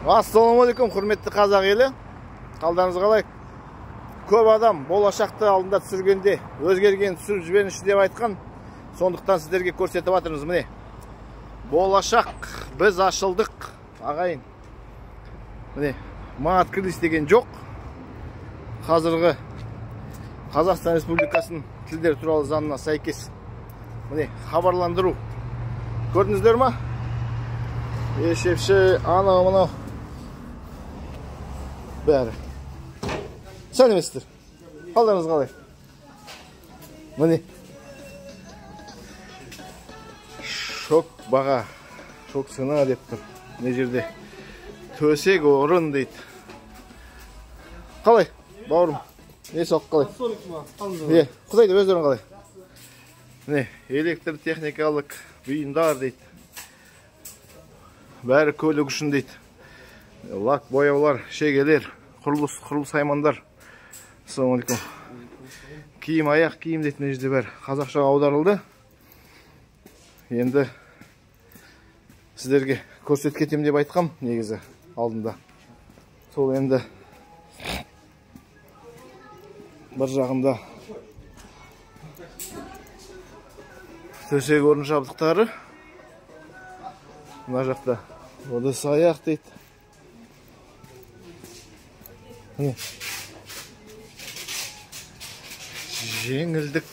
Ассалаумағалейкум, құрметті қазақ елі. Қалдарыңыз қалай? Көп адам болашақты алдында түсіргенде өзгерген түсіріп жіберіңізші деп айтқан. Сондықтан сіздерге көрсетіп жатырмыз. Міне. Болашақ, біз ашылдық, ағайын. Міне, маған открылись деген жоқ. Қазіргі Қазақстан Республикасының тілдер туралы заңына сәйкес. Міне, хабарландыру. Көрдіңіздер ма? Ешепші, анау мынау. Бәрі. Сәлеметсіздер. Қалдарыңыз қалай? Міне. Шок баға, шок сына деп тұр. Не жерде? Төсек орын дейді. Қалай, бауырым? Не соқ қалай? Құдайды өздерің қалай? Міне, электр техникалық бұйымдар дейді. Бәрі көлік үшін дейді. Лак, бояулар, шегелер, құрылыс аймандар. Ассалаумағалейкум. Киім, аяқ киім дейді мына жерде бәрі. Қазақшаға аударылды. Енді сіздерге көрсетіп кетем деп айтқам, негізі алдында. Сол енді бір жағында төсек орын жабдықтары. Мына жақта ыдыс аяқ дейді. Жеңілдік.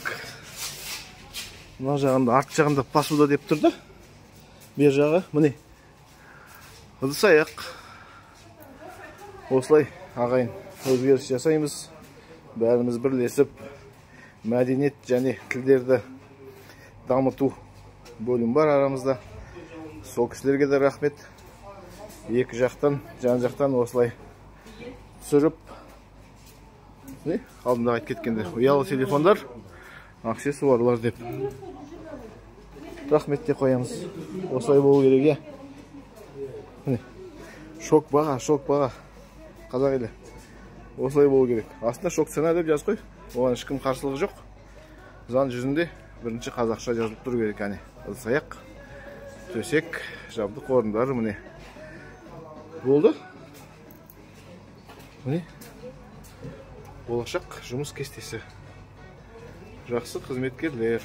Мына жағында, арт жағында посуда деп тұрды. Бер жағы, міне. Ыдыс аяқ. Осылай ағайын өзгеріс жасаймыз. Бәріміз бірлесіп мәдениет және тілдерді дамыту бөлім бар арамызда. Сол кісілерге де рахмет. Екі жақтан, жан жақтан осылай түсіріп, алдында айтып кеткенде ұялы телефондар, аксессуарлар деп рахмет те қоямыз. Осылай болу керек. Шок баға, қазақ елі. Осылай болу керек. Астында шок цена деп жаз қой. Оған ешкім қарсылығы жоқ. Заң жүзінде бірінші қазақша жазылып тұру керек. Әне, ыдыс аяқ, төсек, жабдық орындары міне. Болды. Міне. Болашақ жұмыс кестесі. Жақсы қызметкерлер.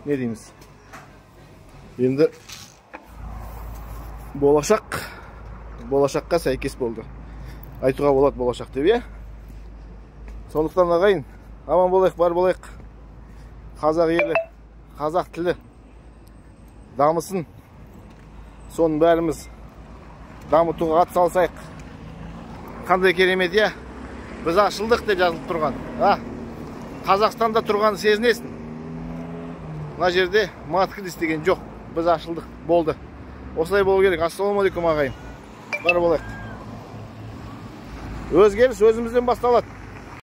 Не дейміз? Енді болашаққа сәйкес болды. Айтуға болады болашақ деп, е? Сондықтан ағайын, аман болайық, бар болайық. Қазақ елі, қазақ тілі дамысын. Соның бәріміз дамытуға ат салсайық. Қандай керемет, е? Біз ашылдық деп жазылып тұрған. Қазақстанда тұрғаны сезінесің. Мына жерде открылись деген жоқ. Біз ашылдық, болды. Осылай болу керек. Ассалаумағалейкум ағайын. Бар болайық. Өзгеріс өзімізден басталады.